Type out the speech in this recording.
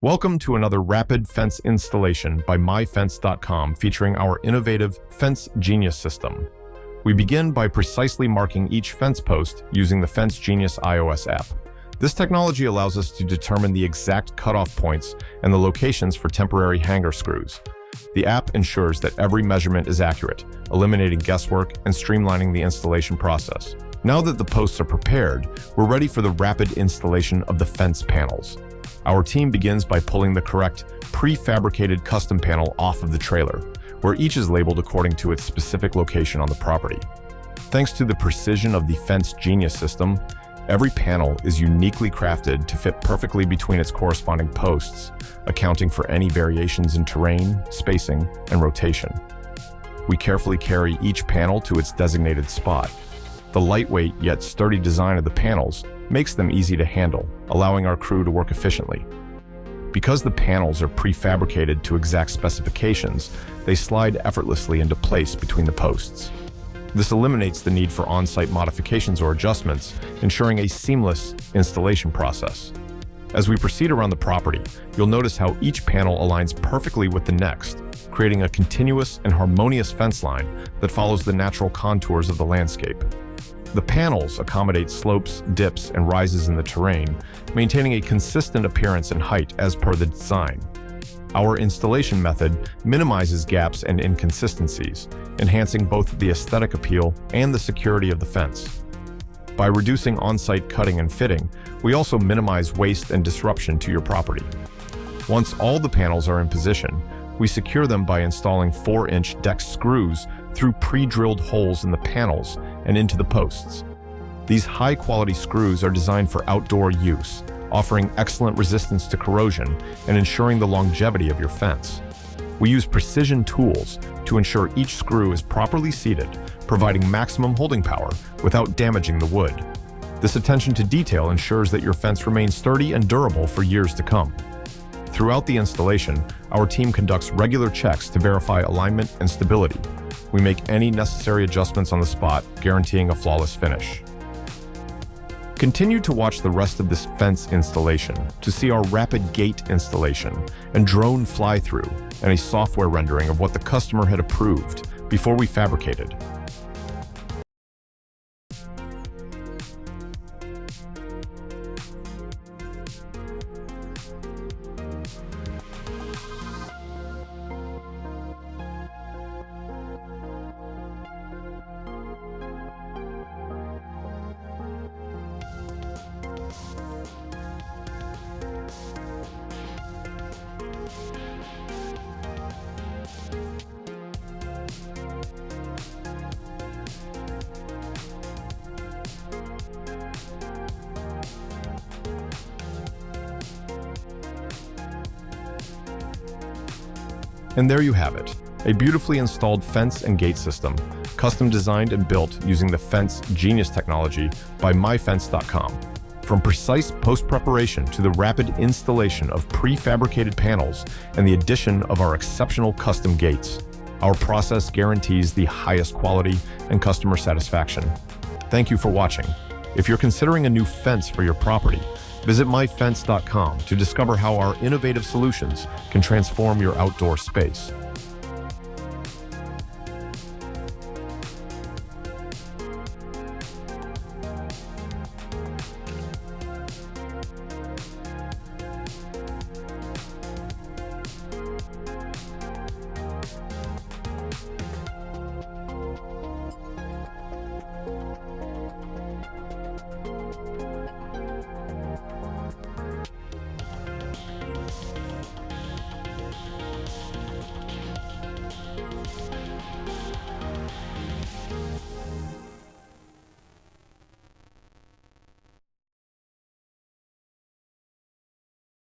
Welcome to another rapid fence installation by myfence.com featuring our innovative Fence Genius system. We begin by precisely marking each fence post using the Fence Genius iOS app. This technology allows us to determine the exact cutoff points and the locations for temporary hanger screws. The app ensures that every measurement is accurate, eliminating guesswork and streamlining the installation process. Now that the posts are prepared, we're ready for the rapid installation of the fence panels. Our team begins by pulling the correct pre-fabricated custom panel off of the trailer, where each is labeled according to its specific location on the property. Thanks to the precision of the Fence Genius system, every panel is uniquely crafted to fit perfectly between its corresponding posts, accounting for any variations in terrain, spacing, and rotation. We carefully carry each panel to its designated spot. The lightweight yet sturdy design of the panels makes them easy to handle, allowing our crew to work efficiently. Because the panels are prefabricated to exact specifications, they slide effortlessly into place between the posts. This eliminates the need for on-site modifications or adjustments, ensuring a seamless installation process. As we proceed around the property, you'll notice how each panel aligns perfectly with the next, creating a continuous and harmonious fence line that follows the natural contours of the landscape. The panels accommodate slopes, dips, and rises in the terrain, maintaining a consistent appearance and height as per the design. Our installation method minimizes gaps and inconsistencies, enhancing both the aesthetic appeal and the security of the fence. By reducing on-site cutting and fitting, we also minimize waste and disruption to your property. Once all the panels are in position, we secure them by installing 4-inch deck screws through pre-drilled holes in the panels and into the posts. These high-quality screws are designed for outdoor use, offering excellent resistance to corrosion and ensuring the longevity of your fence. We use precision tools to ensure each screw is properly seated, providing maximum holding power without damaging the wood. This attention to detail ensures that your fence remains sturdy and durable for years to come. Throughout the installation, our team conducts regular checks to verify alignment and stability. We make any necessary adjustments on the spot, guaranteeing a flawless finish. Continue to watch the rest of this fence installation to see our rapid gate installation and drone fly-through and a software rendering of what the customer had approved before we fabricated. And there you have it, a beautifully installed fence and gate system, custom designed and built using the Fence Genius technology by myfence.com. From precise post-preparation to the rapid installation of prefabricated panels and the addition of our exceptional custom gates, our process guarantees the highest quality and customer satisfaction. Thank you for watching. If you're considering a new fence for your property, visit myfence.com to discover how our innovative solutions can transform your outdoor space.